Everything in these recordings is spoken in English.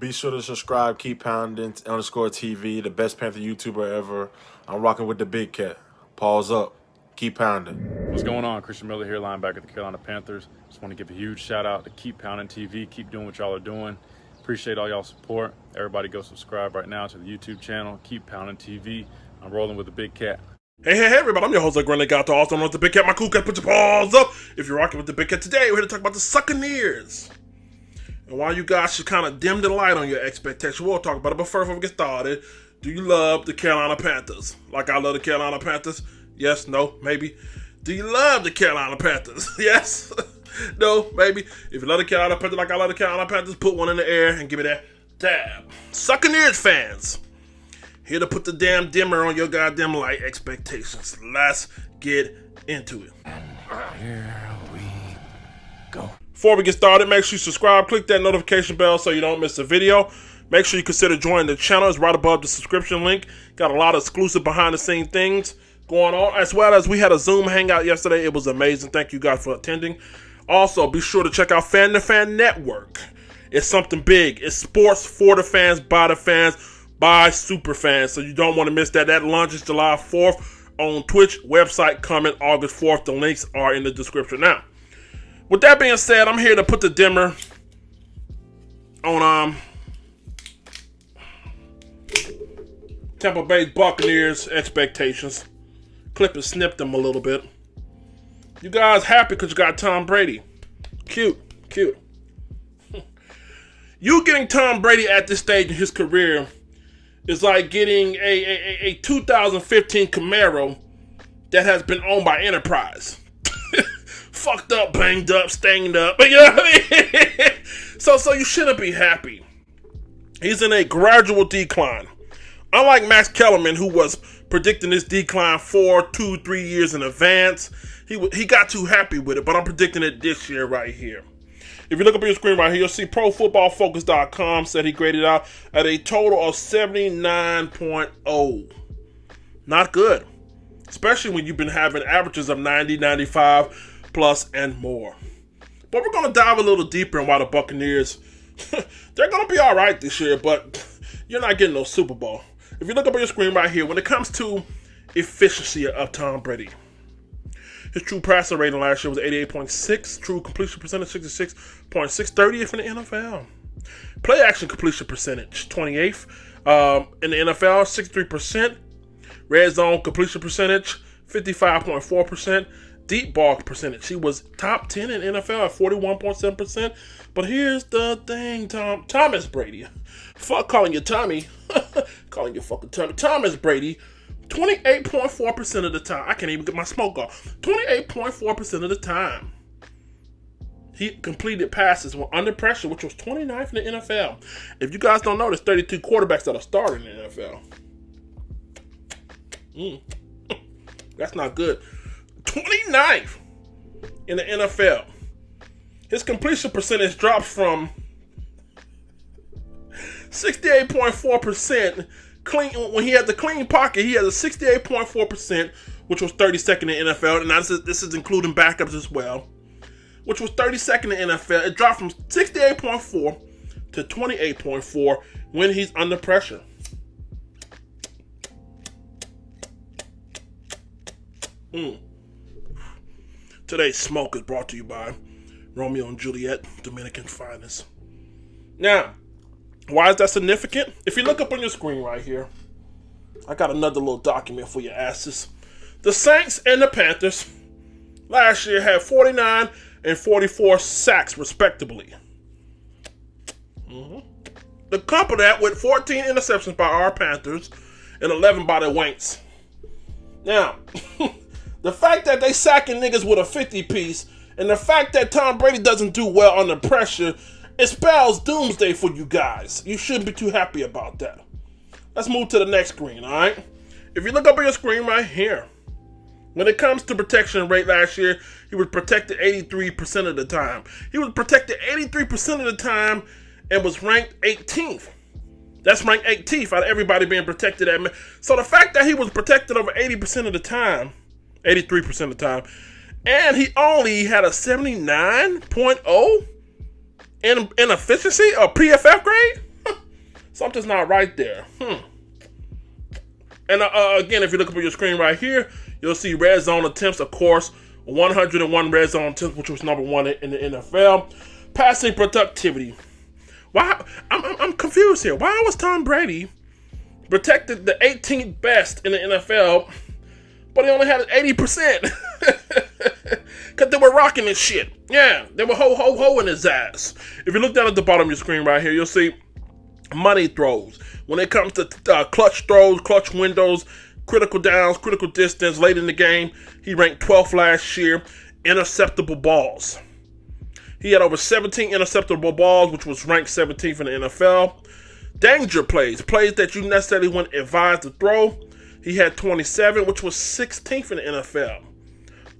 Be sure to subscribe, keep pounding, _TV, the best Panther YouTuber ever. I'm rocking with the big cat. Pause up. Keep pounding. What's going on? Christian Miller here, linebacker of the Carolina Panthers. Just want to give a huge shout out to Keep Pounding TV. Keep doing what y'all are doing. Appreciate all y'all support. Everybody go subscribe right now to the YouTube channel, Keep Pounding TV. I'm rolling with the big cat. Hey, everybody, I'm your host, Gato, also known as the Big Cat. My cool cat, put your paws up. If you're rocking with the Big Cat today, we're here to talk about the Buccaneers. And while you guys should kind of dim the light on your expectation, we'll talk about it. But first, before we get started, do you love the Carolina Panthers? Like I love the Carolina Panthers? Yes, no, maybe. Do you love the Carolina Panthers? Yes, no, maybe. If you love the Carolina Panthers like I love the Carolina Panthers, put one in the air and give me that dab. Buccaneers fans, here to put the damn dimmer on your goddamn light expectations. Let's get into it. Here we go. Before we get started, make sure you subscribe, click that notification bell so you don't miss a video. Make sure you consider joining the channel. It's right above the subscription link. Got a lot of exclusive behind-the-scenes things going on, as well as we had a Zoom hangout yesterday. It was amazing. Thank you guys for attending. Also, be sure to check out Fan to Fan Network. It's something big. It's sports for the fans, by super fans. So you don't want to miss that. That launches July 4th on Twitch. Website coming August 4th. The links are in the description. Now, with that being said, I'm here to put the dimmer on Tampa Bay Buccaneers expectations. Clip and snip them a little bit. You guys happy because you got Tom Brady. Cute. You getting Tom Brady at this stage in his career is like getting a 2015 Camaro that has been owned by Enterprise. Fucked up, banged up, stained up. But you know what I mean? So you shouldn't be happy. He's in a gradual decline. Unlike Max Kellerman, who was predicting this decline 3 years in advance, he got too happy with it, but I'm predicting it this year right here. If you look up on your screen right here, you'll see ProFootballFocus.com said he graded out at a total of 79.0. Not good, especially when you've been having averages of 90, 95 plus and more. But we're going to dive a little deeper in why the Buccaneers, they're going to be all right this year, but you're not getting no Super Bowl. If you look up on your screen right here, when it comes to efficiency of Tom Brady, his true passer rating last year was 88.6, true completion percentage 66.6, 30th in the NFL. Play action completion percentage 28th in the NFL, 63%. Red zone completion percentage 55.4%. Deep ball percentage, he was top 10 in NFL at 41.7%. But here's the thing, Thomas Brady. Fuck calling you Tommy. Calling you fucking Tommy. Thomas Brady, 28.4% of the time. I can't even get my smoke off. 28.4% of the time. He completed passes when under pressure, which was 29th in the NFL. If you guys don't know, there's 32 quarterbacks that are starting in the NFL. That's not good. 29th in the NFL. His completion percentage drops from 68.4% clean. When he had the clean pocket, he had a 68.4%, which was 32nd in the NFL. And now this is including backups as well, which was 32nd in the NFL. It dropped from 68.4 to 28.4 when he's under pressure. Today's smoke is brought to you by Romeo and Juliet, Dominican finest. Now, why is that significant? If you look up on your screen right here, I got another little document for your asses. The Saints and the Panthers last year had 49 and 44 sacks, respectively. The couple that with 14 interceptions by our Panthers and 11 by the Wanks. Now, the fact that they sacking niggas with a 50-piece and the fact that Tom Brady doesn't do well under pressure, it spells doomsday for you guys. You shouldn't be too happy about that. Let's move to the next screen, all right? If you look up on your screen right here, when it comes to protection rate last year, he was protected 83% of the time. He was protected 83% of the time and was ranked 18th. That's ranked 18th out of everybody being protected at me. So the fact that he was protected over 80% of the time, 83% of the time, and he only had a 79.0 in efficiency, a PFF grade? Something's not right there. And again, if you look up on your screen right here, you'll see red zone attempts, of course, 101 red zone attempts, which was number 1 in the NFL. Passing productivity. Why? I'm confused here. Why was Tom Brady protected the 18th best in the NFL, but he only had 80%? Because they were rocking this shit. Yeah, they were ho in his ass. If you look down at the bottom of your screen right here, you'll see money throws. When it comes to clutch throws, clutch windows, critical downs, critical distance, late in the game, he ranked 12th last year. Interceptable balls. He had over 17 interceptable balls, which was ranked 17th in the NFL. Danger plays, plays that you necessarily wouldn't advise to throw. He had 27, which was 16th in the NFL.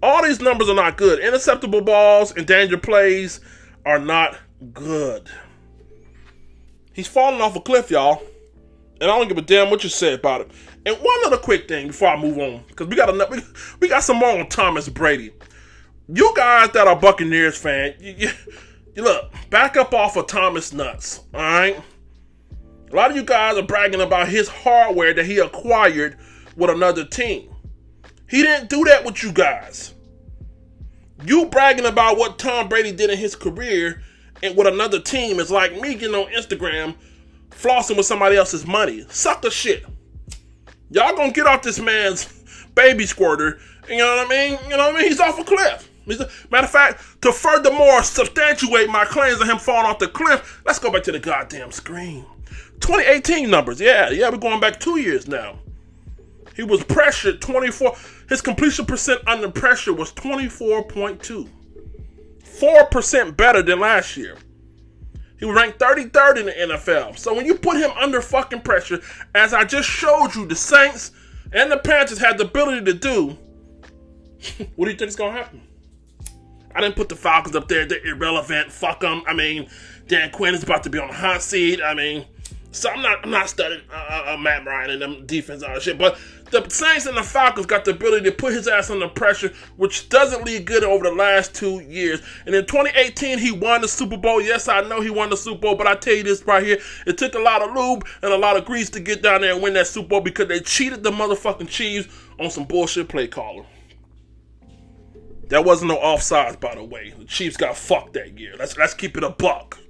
All these numbers are not good. Interceptable balls and danger plays are not good. He's falling off a cliff, y'all. And I don't give a damn what you say about it. And one other quick thing before I move on, because we got some more on Thomas Brady. You guys that are Buccaneers fan, you look, back up off of Thomas nuts, all right? A lot of you guys are bragging about his hardware that he acquired with another team. He didn't do that with you guys. You bragging about what Tom Brady did in his career and with another team is like me getting on Instagram flossing with somebody else's money. Suck the shit. Y'all gonna get off this man's baby squirter. You know what I mean? You know what I mean? He's off a cliff. Matter of fact, to furthermore substantiate my claims of him falling off the cliff, let's go back to the goddamn screen. 2018 numbers. Yeah, we're going back 2 years now. He was pressured 24. His completion percent under pressure was 24.2. 4% better than last year. He was ranked 33rd in the NFL. So when you put him under fucking pressure, as I just showed you, the Saints and the Panthers had the ability to do, what do you think is going to happen? I didn't put the Falcons up there. They're irrelevant. Fuck them. I mean, Dan Quinn is about to be on the hot seat. I mean, so I'm not studying Matt Ryan and them defense and all that shit. But the Saints and the Falcons got the ability to put his ass under pressure, which doesn't lead good over the last 2 years. And in 2018, he won the Super Bowl. Yes, I know he won the Super Bowl, but I tell you this right here, it took a lot of lube and a lot of grease to get down there and win that Super Bowl because they cheated the motherfucking Chiefs on some bullshit play caller. That wasn't no offsides, by the way. The Chiefs got fucked that year. Let's keep it a buck.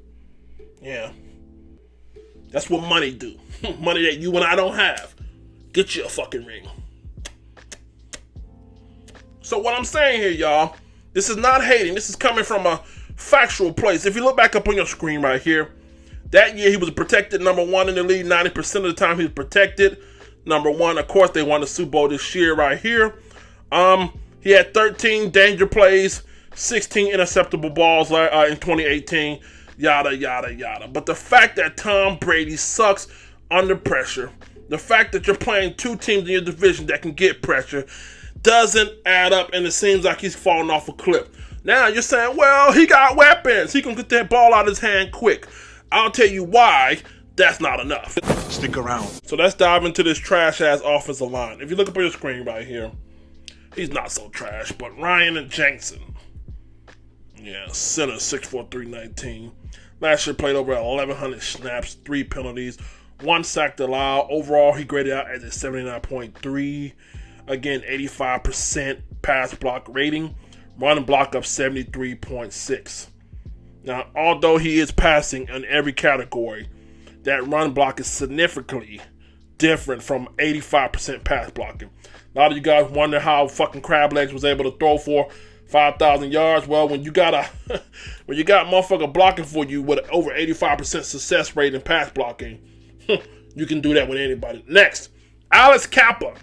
Yeah. That's what money do. Money that you and I don't have. Get you a fucking ring. So what I'm saying here, y'all, this is not hating. This is coming from a factual place. If you look back up on your screen right here, that year he was protected number 1 in the league. 90% of the time he was protected number 1. Of course, they won the Super Bowl this year right here. He had 13 danger plays, 16 interceptable balls in 2018, yada, yada, yada. But the fact that Tom Brady sucks under pressure, the fact that you're playing 2 teams in your division that can get pressure, doesn't add up, and it seems like he's falling off a cliff. Now you're saying, well, he got weapons. He can get that ball out of his hand quick. I'll tell you why that's not enough. Stick around. So let's dive into this trash-ass offensive line. If you look up on your screen right here, he's not so trash, but Ryan and Jackson. Yeah, center, 6'4", 319. Last year played over 1,100 snaps, 3 penalties, 1 sack allowed. Overall, he graded out at a 79.3. Again, 85% pass block rating. Run block up 73.6. Now, although he is passing in every category, that run block is significantly different from 85% pass blocking. A lot of you guys wonder how fucking Crab Legs was able to throw for 5,000 yards. Well, when you got when you got motherfucker blocking for you with over 85% success rate in pass blocking, you can do that with anybody. Next, Alex Kappa.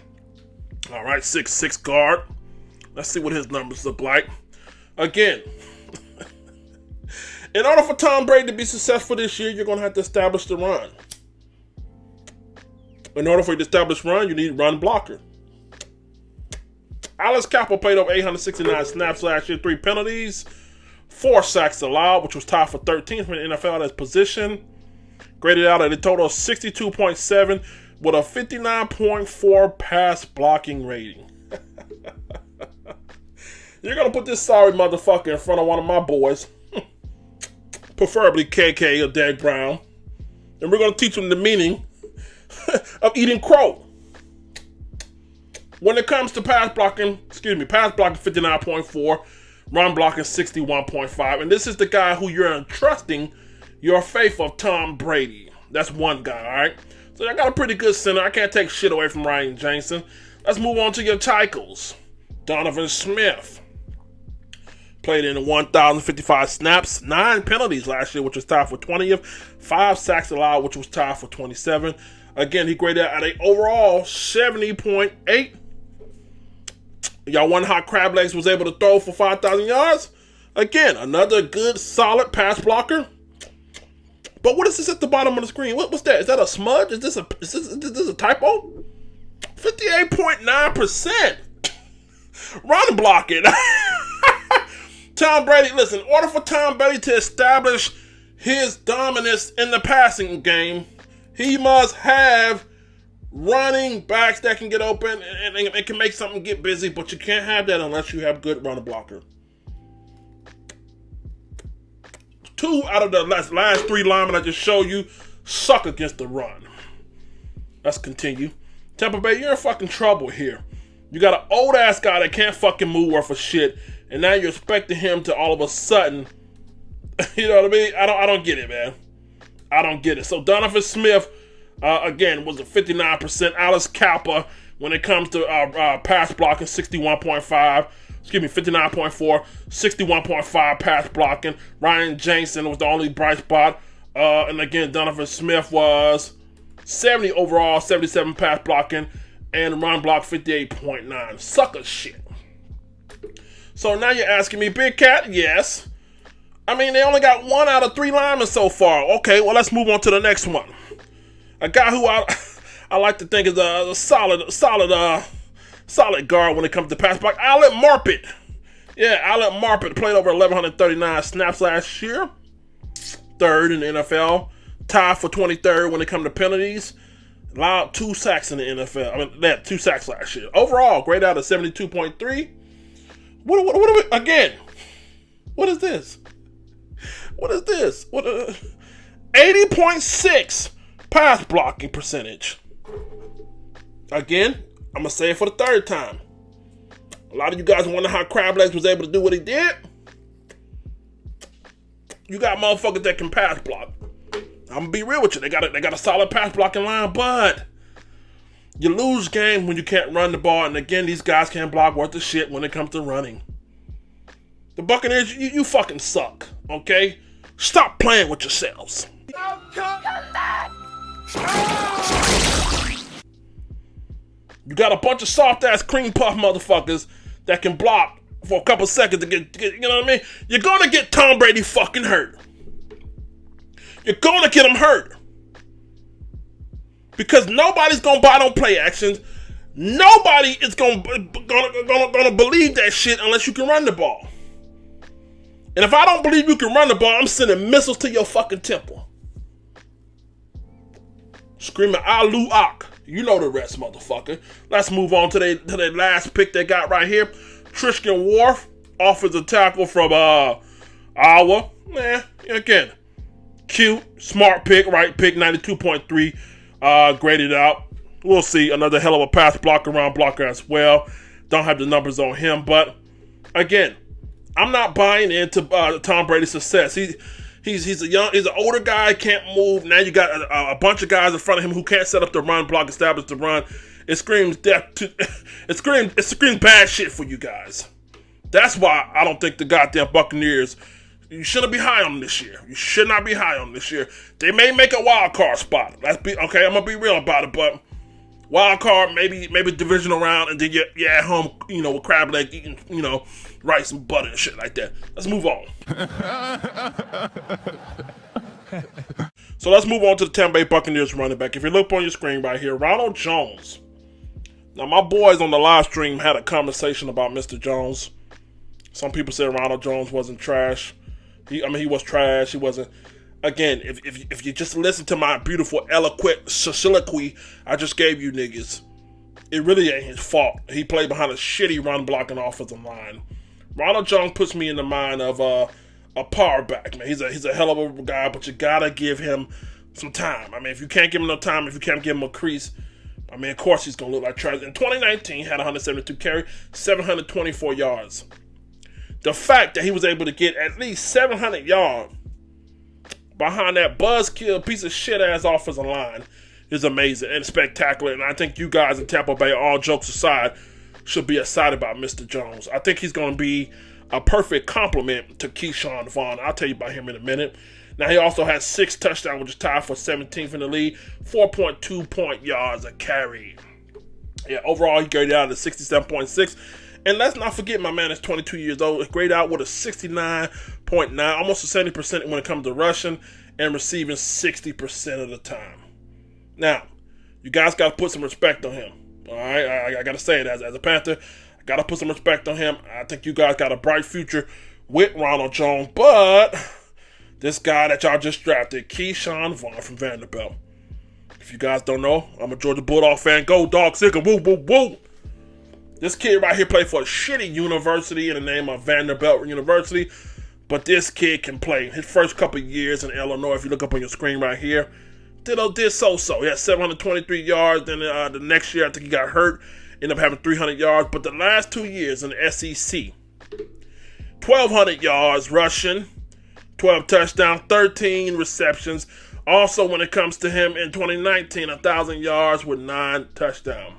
All right, 6'6" guard. Let's see what his numbers look like. Again, in order for Tom Brady to be successful this year, you're going to have to establish the run. In order for you to establish run, you need run blocker. Alex Kappa played over 869 snaps last year, 3 penalties, 4 sacks allowed, which was tied for 13th in the NFL at his position. Graded out at a total of 62.7 with a 59.4 pass blocking rating. You're going to put this sorry motherfucker in front of one of my boys, preferably KK or Derek Brown. and we're going to teach them the meaning of eating crow. When it comes to pass blocking 59.4, run blocking 61.5, and this is the guy who you're entrusting your faith of, Tom Brady. That's one guy, all right? So I got a pretty good center. I can't take shit away from Ryan Jensen. Let's move on to your Chicos. Donovan Smith played in 1,055 snaps, 9 penalties last year, which was tied for 20th, 5 sacks allowed, which was tied for 27. Again, he graded at an overall 70.8. Y'all wonder how Crab Legs was able to throw for 5,000 yards? Again, another good, solid pass blocker. But what is this at the bottom of the screen? What's that? Is that a smudge? Is this a typo? 58.9% run blocking. Tom Brady, listen, in order for Tom Brady to establish his dominance in the passing game, he must have running backs that can get open and it can make something get busy, but you can't have that unless you have good run blocker. 2 out of the last 3 linemen I just showed you suck against the run. Let's continue. Tampa Bay, you're in fucking trouble here. You got an old ass guy that can't fucking move worth of shit, and now you're expecting him to all of a sudden, you know what I mean? I don't get it, man. I don't get it. So Donovan Smith, again, was a 59%. Alice Kappa, when it comes to pass blocking, 61.5. Excuse me, 59.4, 61.5 pass blocking. Ryan Jensen was the only bright spot. And again, Donovan Smith was 70 overall, 77 pass blocking, and run block 58.9. Sucker shit. So now you're asking me, Big Cat? Yes. I mean, they only got 1 out of 3 linemen so far. Okay, well, let's move on to the next one. A guy who I like to think is a solid guard when it comes to pass block. Alec Marpet. Yeah, Alec Marpet played over 1,139 snaps last year. 3rd in the NFL. Tied for 23rd when it comes to penalties. Allowed 2 sacks in the NFL. I mean, they had 2 sacks last year. Overall, grade out of 72.3. What are we, again? What is this? What is this? 80.6 pass blocking percentage. Again, I'm going to say it for the 3rd time. A lot of you guys wonder how Crab Legs was able to do what he did. You got motherfuckers that can pass block. I'm going to be real with you. They got a solid pass blocking line, but you lose game when you can't run the ball. And again, these guys can't block worth of shit when it comes to running. The Buccaneers, you fucking suck, okay? Stop playing with yourselves. Come back! You got a bunch of soft-ass cream puff motherfuckers that can block for a couple seconds to get, you know what I mean? You're going to get Tom Brady fucking hurt. You're going to get him hurt. Because nobody's going to buy no play actions. Nobody is going to believe that shit unless you can run the ball. And if I don't believe you can run the ball, I'm sending missiles to your fucking temple. Screaming, Alu Ak. You know the rest, motherfucker. Let's move on to their last pick they got right here. Tristan Wirfs, offensive tackle from Iowa. Again, cute, smart pick, right pick, 92.3, graded out. We'll see. Another hell of a pass blocker, run blocker as well. Don't have the numbers on him, but again, I'm not buying into Tom Brady's success. He's an older guy, can't move. Now you got a bunch of guys in front of him who can't set up the run block, establish the run. It screams death. It screams bad shit for you guys. That's why I don't think the goddamn Buccaneers. You shouldn't be high on them this year. You should not be high on them this year. They may make a wild card spot. Okay. I'm gonna be real about it, but wild card, maybe divisional round, and then you're at home, with crab leg eating, rice and butter and shit like that. Let's move on. So let's move on to the Tampa Bay Buccaneers running back. If you look on your screen right here, Ronald Jones. Now, my boys on the live stream had a conversation about Mr. Jones. Some people said Ronald Jones wasn't trash. He was trash. He wasn't. Again, if you just listen to my beautiful, eloquent soliloquy I just gave you niggas, it really ain't his fault. He played behind a shitty run blocking offensive line. Ronald Jones puts me in the mind of a power back, man. He's a hell of a guy, but you gotta give him some time. I mean, if you can't give him no time, if you can't give him a crease, I mean, of course he's going to look like trash. In 2019, he had 172 carry, 724 yards. The fact that he was able to get at least 700 yards behind that buzzkill piece of shit ass offensive line is amazing and spectacular. And I think you guys in Tampa Bay, all jokes aside, should be excited about Mr. Jones. I think he's going to be a perfect complement to Keyshawn Vaughn. I'll tell you about him in a minute. Now, he also has 6 touchdowns, which is tied for 17th in the league, 4.2 point yards a carry. Yeah, overall, he graded out at 67.6. And let's not forget, my man is 22 years old. He graded out with a 69.9, almost a 70% when it comes to rushing and receiving 60% of the time. Now, you guys got to put some respect on him. All right, I got to say it as a Panther. I got to put some respect on him. I think you guys got a bright future with Ronald Jones, but this guy that y'all just drafted, Keyshawn Vaughn from Vanderbilt. If you guys don't know, I'm a Georgia Bulldog fan. Go Dogs, sick and woo, woo, woo. This kid right here played for a shitty university in the name of Vanderbilt University, but this kid can play. His first couple years in Illinois, if you look up on your screen right here, did so-so. He had 723 yards. Then the next year, I think he got hurt, ended up having 300 yards. But the last 2 years in the SEC, 1,200 yards rushing, 12 touchdowns, 13 receptions. Also, when it comes to him in 2019, 1,000 yards with 9 touchdowns.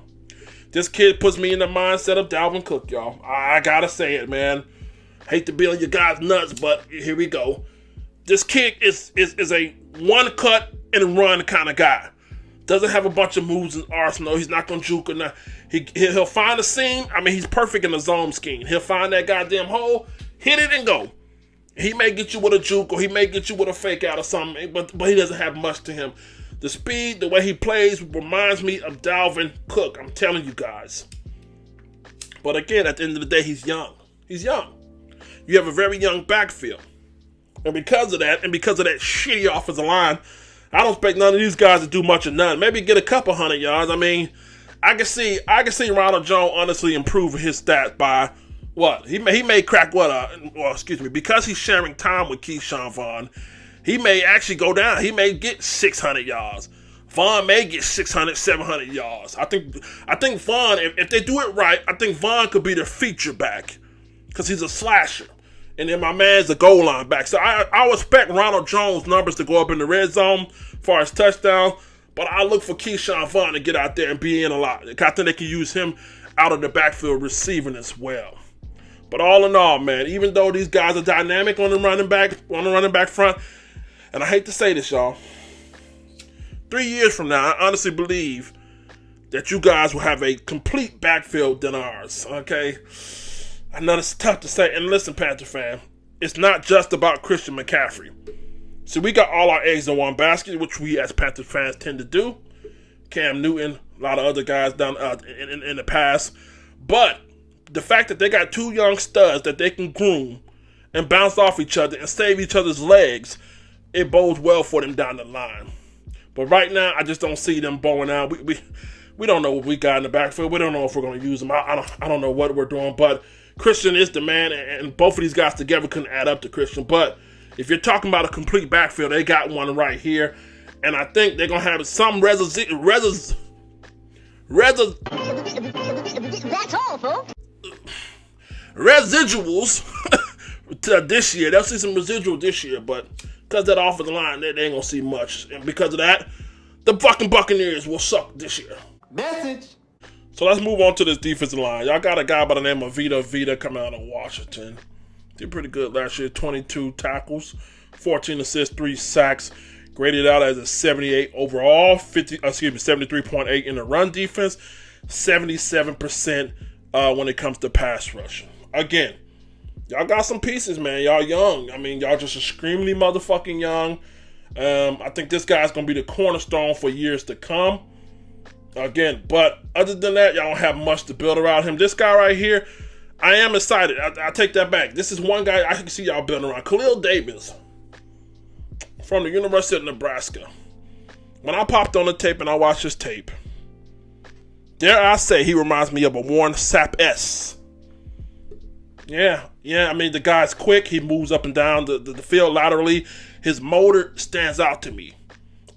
This kid puts me in the mindset of Dalvin Cook, y'all. I gotta say it, man. Hate to be on your guys' nuts, but here we go. This kid is a one-cut and run kind of guy. Doesn't have a bunch of moves in arsenal. He's not gonna juke or not. He'll find a seam. I mean, he's perfect in the zone scheme. He'll find that goddamn hole, hit it, and go. He may get you with a juke or he may get you with a fake out or something, but he doesn't have much to him. The speed, the way he plays reminds me of Dalvin Cook. I'm telling you guys. But again, at the end of the day, he's young. He's young. You have a very young backfield. And because of that, shitty offensive line, I don't expect none of these guys to do much of none. Maybe get a couple 100 yards. I mean, I can see Ronald Jones honestly improving his stats by what? He may crack because he's sharing time with Keyshawn Vaughn, he may actually go down. He may get 600 yards. Vaughn may get 600, 700 yards. I think Vaughn, if they do it right, I think Vaughn could be their feature back because he's a slasher. And then my man's the goal line back. So I would expect Ronald Jones' numbers to go up in the red zone as far as touchdowns. But I look for Keyshawn Vaughn to get out there and be in a lot. I think they can use him out of the backfield receiving as well. But all in all, man, even though these guys are dynamic on the running back front, and I hate to say this, y'all, 3 years from now, I honestly believe that you guys will have a complete backfield than ours, okay? I know it's tough to say. And listen, Panther fan, it's not just about Christian McCaffrey. So we got all our eggs in one basket, which we as Panther fans tend to do. Cam Newton, a lot of other guys down in the past. But the fact that they got 2 young studs that they can groom and bounce off each other and save each other's legs, it bodes well for them down the line. But right now, I just don't see them bowing out. We don't know what we got in the backfield. We don't know if we're going to use them. I don't know what we're doing. But Christian is the man, and both of these guys together couldn't add up to Christian. But if you're talking about a complete backfield, they got one right here. And I think they're going to have some residuals to this year. They'll see some residual this year, but because that offensive line, they ain't going to see much. And because of that, the fucking Buccaneers will suck this year. Message. So let's move on to this defensive line. Y'all got a guy by the name of Vita coming out of Washington. Did pretty good last year. 22 tackles, 14 assists, 3 sacks. Graded out as a 78 overall, 73.8 in the run defense, 77% when it comes to pass rushing. Again, y'all got some pieces, man. Y'all young. I mean, y'all just extremely motherfucking young. I think this guy's going to be the cornerstone for years to come. Again, but other than that, y'all don't have much to build around him. This guy right here, I am excited. I take that back. This is one guy I can see y'all building around. Khalil Davis from the University of Nebraska. When I popped on the tape and I watched his tape, dare I say he reminds me of a Warren Sapp-esque. Yeah, I mean, the guy's quick. He moves up and down the field laterally. His motor stands out to me.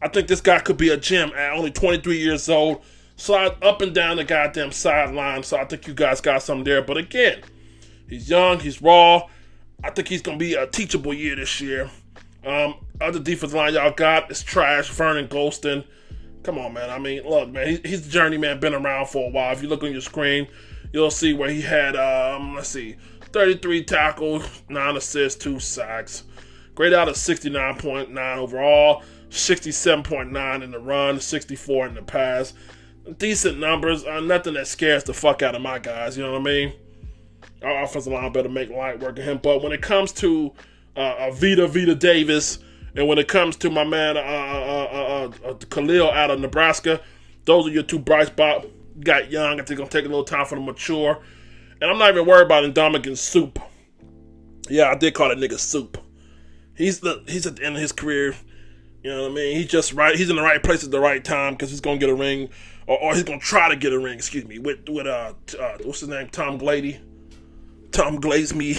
I think this guy could be a gem at only 23 years old. Slide up and down the goddamn sideline. So I think you guys got something there. But again, he's young, he's raw. I think he's going to be a teachable year this year. Other defensive line y'all got is trash. Vernon Golston. Come on, man. I mean, look, man, he's a journeyman, been around for a while. If you look on your screen, you'll see where he had, 33 tackles, 9 assists, 2 sacks. Grade out of 69.9 overall, 67.9 in the run, 64 in the pass. Decent numbers, nothing that scares the fuck out of my guys, you know what I mean? Our offensive line better make light work of him. But when it comes to Vita Davis, and when it comes to my man Khalil out of Nebraska, those are your two bright spots. Got young. I think it's going to take a little time for them to mature. And I'm not even worried about Ndamukong Soup. Yeah, I did call that nigga Soup. He's at the end of his career. You know what I mean? He's just right. He's in the right place at the right time because he's going to get a ring. Or he's going to try to get a ring, with what's his name? Tom Glady. Tom Glaze me.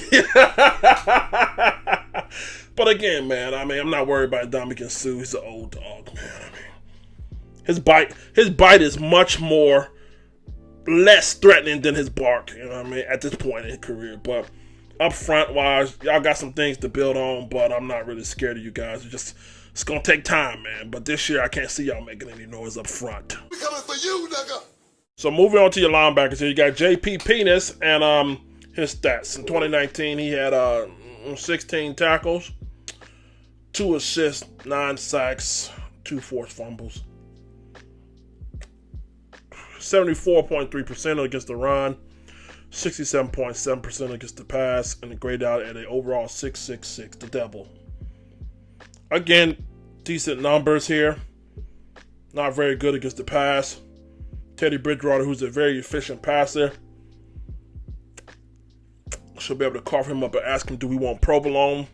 But again, man, I mean, I'm not worried about Ndamukong Suh. He's an old dog, man. I mean, his bite is much more less threatening than his bark, you know what I mean, at this point in his career. But up front wise, y'all got some things to build on, but I'm not really scared of you guys. It's gonna take time, man. But this year I can't see y'all making any noise up front. We coming for you, nigga. So moving on to your linebackers here, you got JP Penis and his stats. In 2019, he had 16 tackles, 2 assists, 9 sacks, 2 forced fumbles. 74.3% against the run, 67.7% against the pass, and it graded out at an overall 6.66, the devil. Again, decent numbers here. Not very good against the pass. Teddy Bridgewater, who's a very efficient passer, should be able to carve him up and ask him, do we want provolone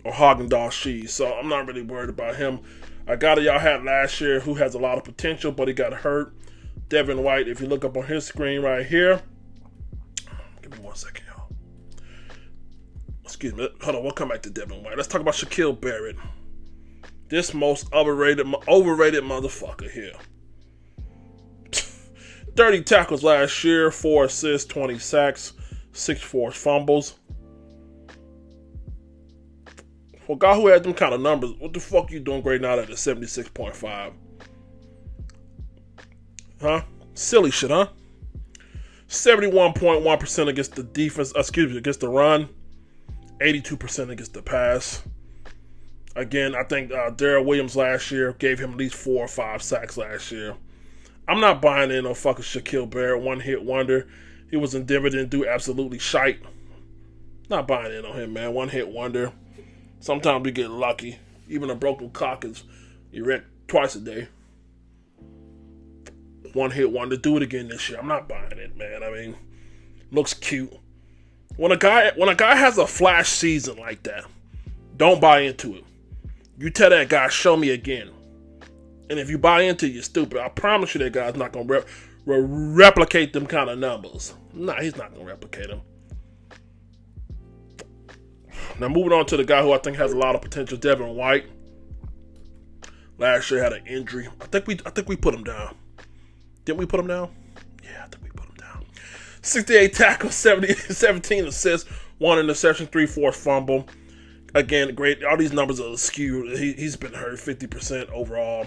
or Haagen-Dazs cheese? So I'm not really worried about him. A guy that y'all had last year who has a lot of potential, but he got hurt. Devin White, if you look up on his screen right here. Give me 1 second, y'all. Excuse me. Hold on, we'll come back to Devin White. Let's talk about Shaquille Barrett. This most overrated motherfucker here. 30 tackles last year, 4 assists, 20 sacks, 6 forced fumbles. For a guy who had them kind of numbers, what the fuck you doing grading out at a 76.5? Huh? Silly shit, huh? 71.1% against the defense, against the run. 82% against the pass. Again, I think Darrell Williams last year gave him at least 4 or 5 sacks last year. I'm not buying in no fucking Shaquille Barrett, one-hit wonder. He was in Denver, didn't do absolutely shite. Not buying in on him, man. One-hit wonder. Sometimes we get lucky. Even a broken cock is erect twice a day. One-hit wonder. Do it again this year. I'm not buying it, man. I mean, looks cute. When a guy has a flash season like that, don't buy into it. You tell that guy, show me again. And if you buy into it, you're stupid. I promise you that guy's not going to replicate them kind of numbers. Nah, he's not going to replicate them. Now moving on to the guy who I think has a lot of potential, Devin White. Last year had an injury. I think we put him down. Didn't we put him down? Yeah, I think we put him down. 68 tackles, 17 assists, 1 interception, 3 forced fumble. Again, great. All these numbers are skewed. He's been hurt 50% overall.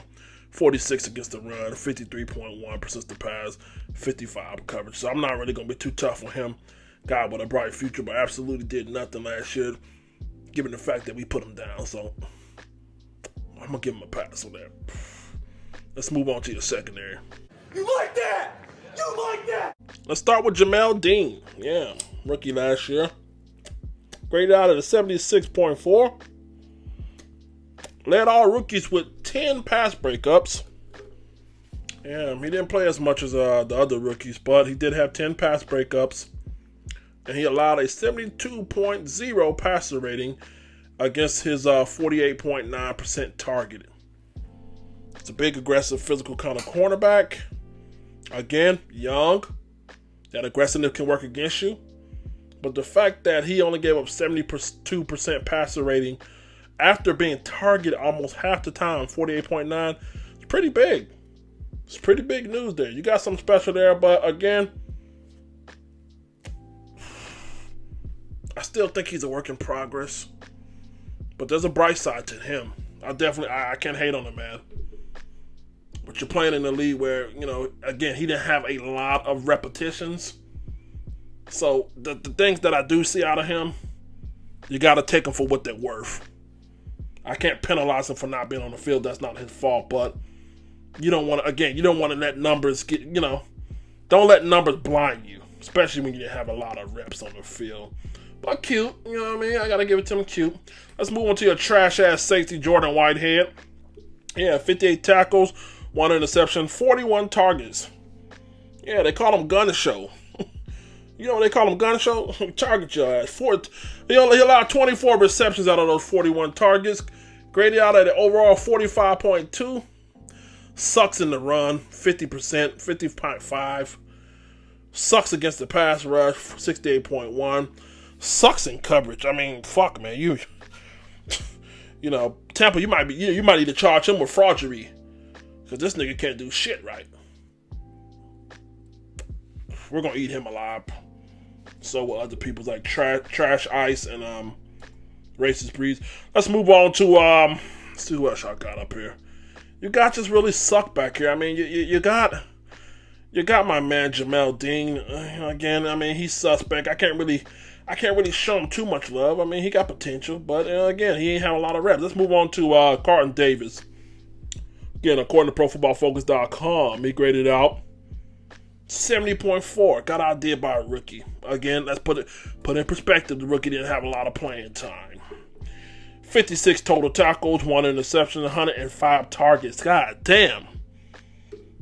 46 against the run, 53.1% the pass, 55 coverage. So I'm not really going to be too tough on him. Guy with a bright future, but absolutely did nothing last year, given the fact that we put him down. So I'm going to give him a pass on that. Let's move on to the secondary. You like that? You like that? Let's start with Jamel Dean. Yeah, rookie last year. Graded out at a 76.4. Led all rookies with 10 pass breakups. Yeah, he didn't play as much as the other rookies, but he did have 10 pass breakups. And he allowed a 72.0 passer rating against his 48.9% targeted. It's a big, aggressive, physical kind of cornerback. Again, young. That aggressiveness can work against you. But the fact that he only gave up 72% passer rating after being targeted almost half the time, 48.9. It's pretty big. It's pretty big news there. You got something special there, but again, I still think he's a work in progress. But there's a bright side to him. I can't hate on him, man. But you're playing in a league where, again, he didn't have a lot of repetitions. So the things that I do see out of him, you got to take them for what they're worth. I can't penalize him for not being on the field. That's not his fault. But you don't want to let numbers get, don't let numbers blind you, especially when you have a lot of reps on the field. But cute, you know what I mean? I got to give it to him cute. Let's move on to your trash-ass safety, Jordan Whitehead. Yeah, 58 tackles, 1 interception, 41 targets. Yeah, they call him Gun Show. You know what they call him, Gun Show? Target your ass. He allowed 24 receptions out of those 41 targets. Graded out at an overall 45.2. Sucks in the run, 50%, 50.5. Sucks against the pass rush, 68.1. Sucks in coverage. I mean, fuck, man. Tampa, you might need to charge him with fraudery, because this nigga can't do shit right. We're gonna eat him alive. So will other people's like Trash Ice and Racist Breeze. Let's move on to let's see who else I got up here. You guys just really suck back here. I mean, you got my man Jamel Dean again. I mean, he's suspect. I can't really show him too much love. I mean, he got potential, but again, he ain't have a lot of reps. Let's move on to Carlton Davis. Again, according to ProFootballFocus.com, he graded out 70.4. Got outdid by a rookie. Again, let's put in perspective. The rookie didn't have a lot of playing time. 56 total tackles, 1 interception, 105 targets. God damn.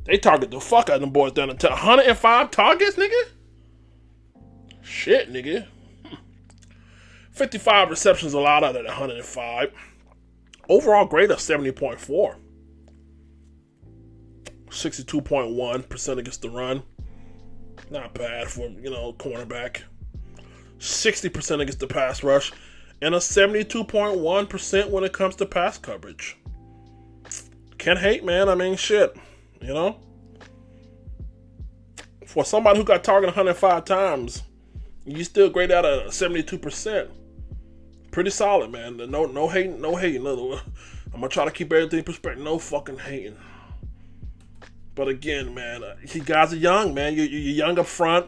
They target the fuck out of them boys down to 105 targets, nigga? Shit, nigga. 55 receptions allowed out of 105. Overall grade of 70.4. 62.1% against the run. Not bad for, cornerback. 60% against the pass rush. And a 72.1% when it comes to pass coverage. Can't hate, man. I mean, shit. For somebody who got targeted 105 times, you still grade out at 72%. Pretty solid, man. No hating. In other words, I'm going to try to keep everything in perspective. No fucking hating. But again, man, you guys are young, man. You're young up front.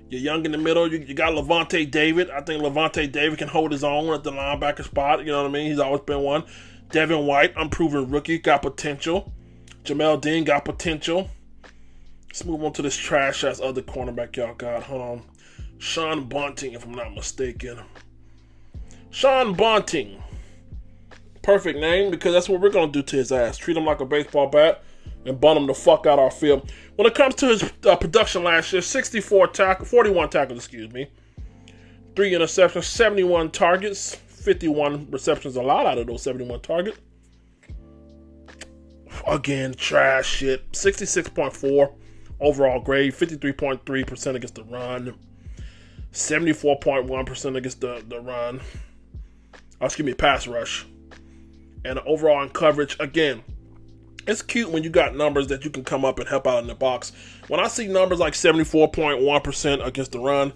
You're young in the middle. You got Levante David. I think Levante David can hold his own at the linebacker spot. You know what I mean? He's always been one. Devin White, unproven rookie, got potential. Jamel Dean got potential. Let's move on to this trash-ass other cornerback y'all got. Hold on. Sean Bunting, if I'm not mistaken. Sean Bunting. Perfect name, because that's what we're going to do to his ass. Treat him like a baseball bat and bunt him the fuck out our field. When it comes to his production last year, 41 tackles, 3 interceptions, 71 targets, 51 receptions allowed out of those 71 targets. Again, trash shit. 66.4 overall grade, 53.3% against the run, 74.1% against the run. Pass rush. And overall in coverage, again, it's cute when you got numbers that you can come up and help out in the box. When I see numbers like 74.1% against the run,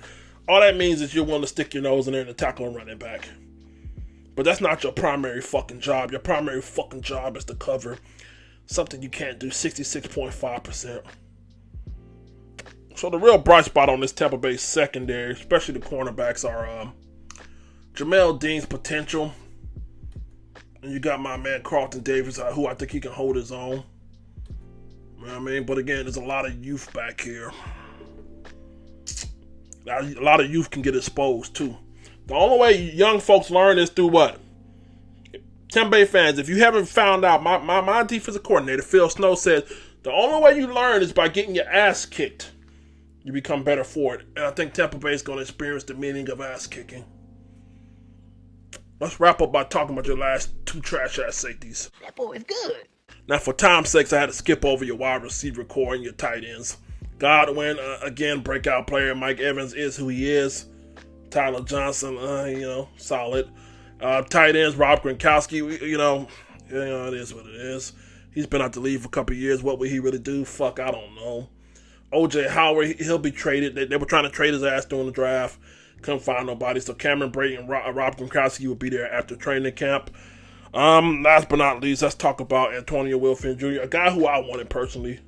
all that means is you're willing to stick your nose in there and tackle a running back. But that's not your primary fucking job. Your primary fucking job is to cover something you can't do, 66.5%. So the real bright spot on this Tampa Bay secondary, especially the cornerbacks, are Jamel Dean's potential. And you got my man Carlton Davis, who I think he can hold his own. You know what I mean? But again, there's a lot of youth back here. A lot of youth can get exposed too. The only way young folks learn is through what? Tampa Bay fans, if you haven't found out, my defensive coordinator, Phil Snow, said the only way you learn is by getting your ass kicked. You become better for it. And I think Tampa Bay is going to experience the meaning of ass kicking. Let's wrap up by talking about your last 2 trash-ass safeties. That boy is good. Now, for time's sakes, I had to skip over your wide receiver core and your tight ends. Godwin, again, breakout player. Mike Evans is who he is. Tyler Johnson, solid. Tight ends, Rob Gronkowski, it is what it is. He's been out the league for a couple of years. What would he really do? Fuck, I don't know. OJ Howard, he'll be traded. They were trying to trade his ass during the draft. Couldn't find nobody. So Cameron Brady and Rob Gronkowski will be there after training camp. Last but not least, let's talk about Antonio Wilford Jr., a guy who I wanted personally.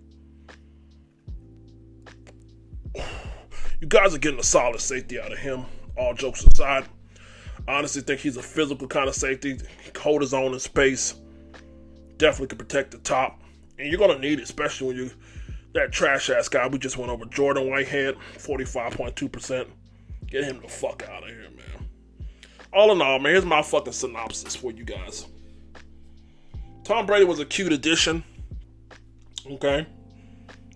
You guys are getting a solid safety out of him, all jokes aside. I honestly think he's a physical kind of safety. He can hold his own in space. Definitely can protect the top. And you're going to need it, especially when you that trash-ass guy we just went over, Jordan Whitehead, 45.2%. Get him the fuck out of here, man. All in all, man, here's my fucking synopsis for you guys. Tom Brady was a cute addition. Okay?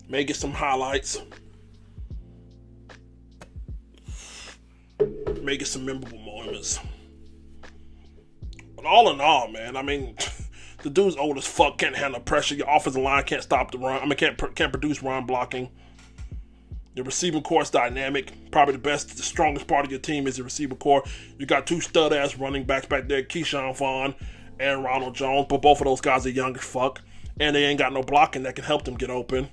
May get some highlights. May get some memorable moments. But all in all, man, I mean, the dude's old as fuck, can't handle pressure. Your offensive line can't stop the run. Can't produce run blocking. The receiving core is dynamic. Probably the strongest part of your team is the receiving core. You got two stud-ass running backs back there, Keyshawn Vaughn and Ronald Jones, but both of those guys are young as fuck, and they ain't got no blocking that can help them get open.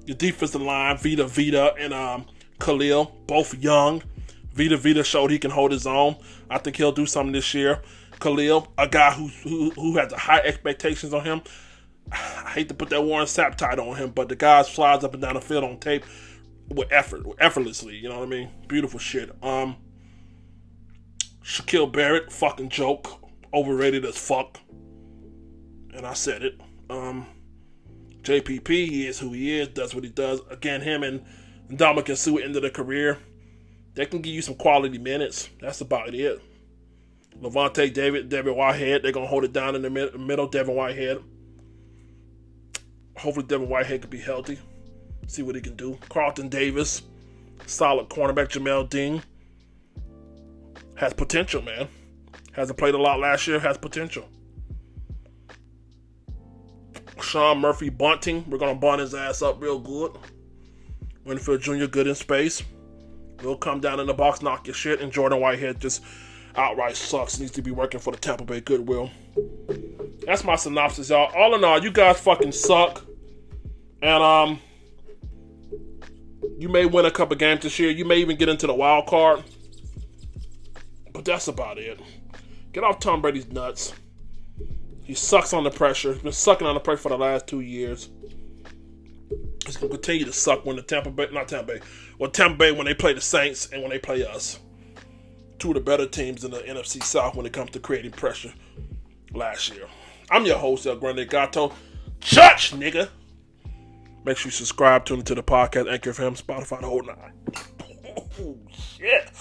Your defensive line, Vita and Khalil, both young. Vita showed he can hold his own. I think he'll do something this year. Khalil, a guy who has high expectations on him. I hate to put that Warren Sapp title on him, but the guy slides up and down the field on tape with effortlessly. You know what I mean? Beautiful shit. Shaquille Barrett, fucking joke. Overrated as fuck. And I said it. JPP, he is who he is, does what he does. Again, him and Ndamukong Suh end of their career. They can give you some quality minutes. That's about it. Levante David Whitehead, they're going to hold it down in the middle. Devin Whitehead. Hopefully Devin Whitehead can be healthy. See what he can do. Carlton Davis, solid cornerback. Jamel Dean has potential, man. Hasn't played a lot last year, has potential. Sean Murphy Bunting, we're going to bunt his ass up real good. Winfield Jr. good in space. Will come down in the box, knock your shit, and Jordan Whitehead just outright sucks. Needs to be working for the Tampa Bay Goodwill. That's my synopsis, y'all. All in all, you guys fucking suck. And you may win a couple games this year. You may even get into the wild card. But that's about it. Get off Tom Brady's nuts. He sucks on the pressure. He's been sucking on the pressure for the last 2 years. He's going to continue to suck when Tampa Bay when they play the Saints and when they play us. Two of the better teams in the NFC South when it comes to creating pressure last year. I'm your host, El Grande Gato. Church, nigga. Make sure you subscribe, tune into the podcast, Anchor FM, Spotify, the whole nine. Oh, shit.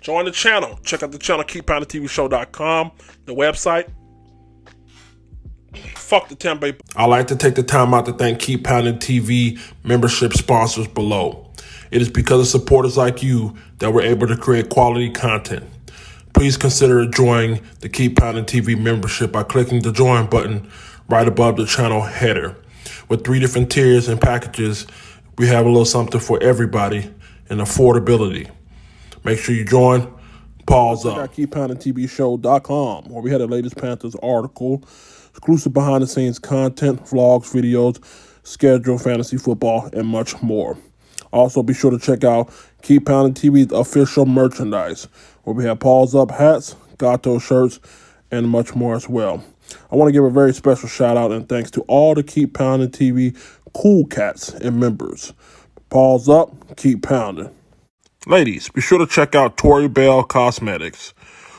Join the channel. Check out the channel, KeepPoundingTVShow.com, the website. Fuck the Tampa Bay. I'd like to take the time out to thank Keep Pounding TV membership sponsors below. It is because of supporters like you that we're able to create quality content. Please consider joining the Keep Pounding TV membership by clicking the join button right above the channel header. With 3 different tiers and packages, we have a little something for everybody and affordability. Make sure you join. Pause up. KeepPoundingTVShow.com, where we had the latest Panthers article, exclusive behind-the-scenes content, vlogs, videos, schedule, fantasy football, and much more. Also, be sure to check out Keep Pounding TV's official merchandise, where we have Pause Up hats, Gato shirts, and much more as well. I want to give a very special shout-out and thanks to all the Keep Pounding TV cool cats and members. Pause Up, keep pounding. Ladies, be sure to check out Tori Bell Cosmetics.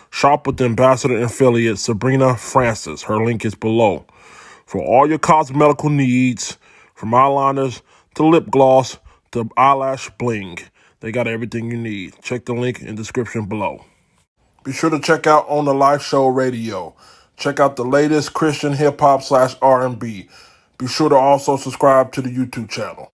Shop with the ambassador and affiliate Sabrina Francis. Her link is below. For all your cosmetical needs, from eyeliners to lip gloss to eyelash bling, they got everything you need. Check the link in the description below. Be sure to check out On the Life Show Radio. Check out the latest Christian hip-hop /R&B. Be sure to also subscribe to the YouTube channel.